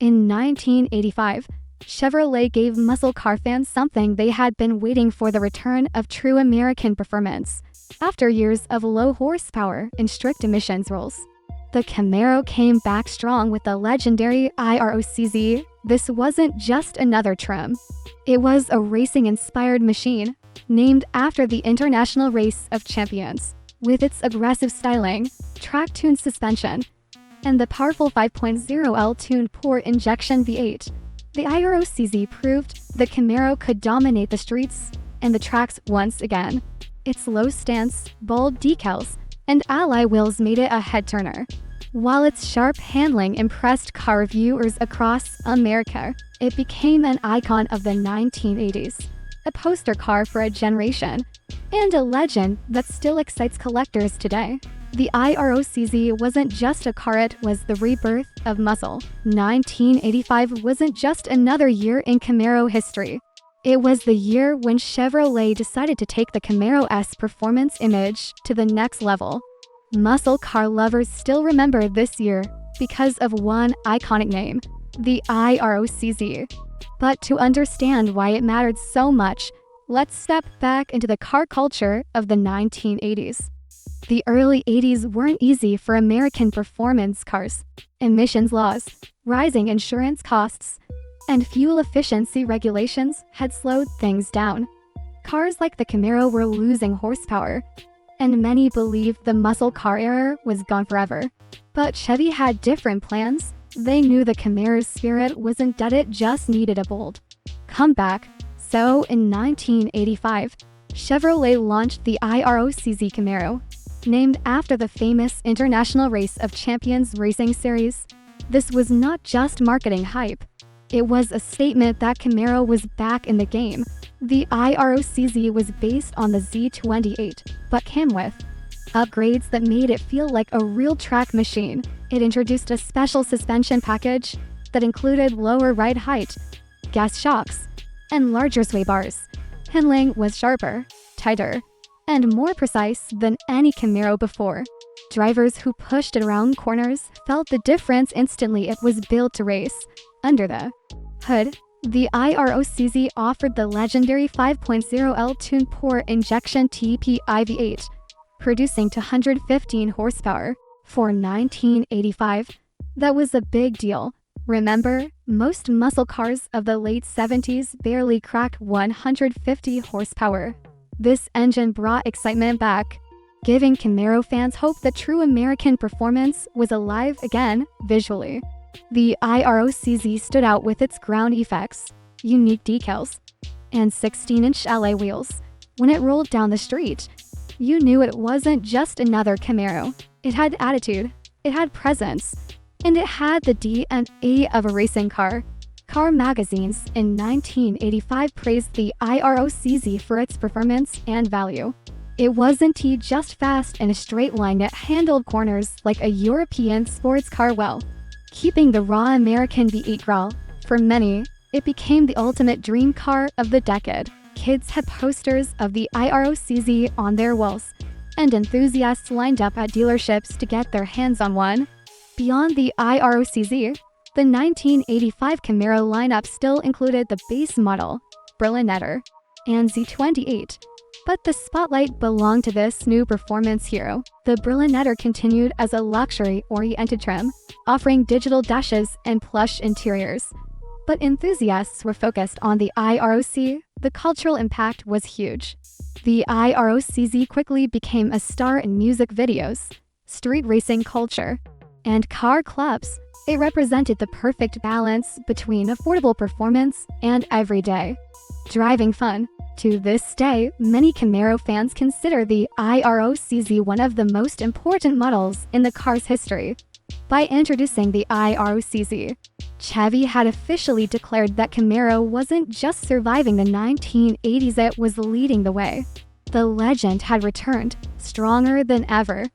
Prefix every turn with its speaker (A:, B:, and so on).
A: In 1985, Chevrolet gave muscle car fans something they had been waiting for: the return of true American performance. After years of low horsepower and strict emissions rules, the Camaro came back strong with the legendary IROC-Z. This wasn't just another trim. It was a racing-inspired machine, named after the International Race of Champions. With its aggressive styling, track-tuned suspension, and the powerful 5.0L tuned-port injection V8, the IROC-Z proved the Camaro could dominate the streets and the tracks once again. Its low stance, bold decals, and alloy wheels made it a head-turner, while its sharp handling impressed car reviewers across America. It became an icon of the 1980s, a poster car for a generation, and a legend that still excites collectors today. The IROC-Z wasn't just a car, it was the rebirth of muscle. 1985 wasn't just another year in Camaro history. It was the year when Chevrolet decided to take the Camaro's performance image to the next level. Muscle car lovers still remember this year because of one iconic name, the IROC-Z. But to understand why it mattered so much, let's step back into the car culture of the 1980s. The early 80s weren't easy for American performance cars. Emissions laws, rising insurance costs, and fuel efficiency regulations had slowed things down. Cars like the Camaro were losing horsepower, and many believed the muscle car era was gone forever. But Chevy had different plans. They knew the Camaro's spirit wasn't dead, it just needed a bold comeback. So in 1985, Chevrolet launched the IROC-Z Camaro, named after the famous International Race of Champions racing series. This was not just marketing hype. It was a statement that Camaro was back in the game. The IROC-Z was based on the Z28, but came with upgrades that made it feel like a real track machine. It introduced a special suspension package that included lower ride height, gas shocks, and larger sway bars. Handling was sharper, tighter, and more precise than any Camaro before. Drivers who pushed it around corners felt the difference instantly. It was built to race. Under the hood, the IROC-Z offered the legendary 5.0L tuned-port injection TPI V8, producing 215 horsepower. For 1985, that was a big deal. Remember, most muscle cars of the late 70s barely cracked 150 horsepower. This engine brought excitement back, giving Camaro fans hope that true American performance was alive again visually. The IROC-Z stood out with its ground effects, unique decals, and 16-inch alloy wheels. When it rolled down the street, you knew it wasn't just another Camaro. It had attitude, it had presence, and it had the DNA of a racing car. Car magazines in 1985 praised the IROC-Z for its performance and value. It wasn't just fast in a straight line, it handled corners like a European sports car well, keeping the raw American V8 growl. For many, it became the ultimate dream car of the decade. Kids had posters of the IROC-Z on their walls, and enthusiasts lined up at dealerships to get their hands on one. Beyond the IROC-Z, the 1985 Camaro lineup still included the base model, Berliner, and Z28. But the spotlight belonged to this new performance hero. The Berliner continued as a luxury-oriented trim, offering digital dashes and plush interiors. But enthusiasts were focused on the IROC. The cultural impact was huge. The IROC-Z quickly became a star in music videos, street racing culture, and car clubs. It represented the perfect balance between affordable performance and everyday driving fun. To this day, many Camaro fans consider the IROC-Z one of the most important models in the car's history. By introducing the IROC-Z, Chevy had officially declared that Camaro wasn't just surviving the 1980s, it was leading the way. The legend had returned, stronger than ever.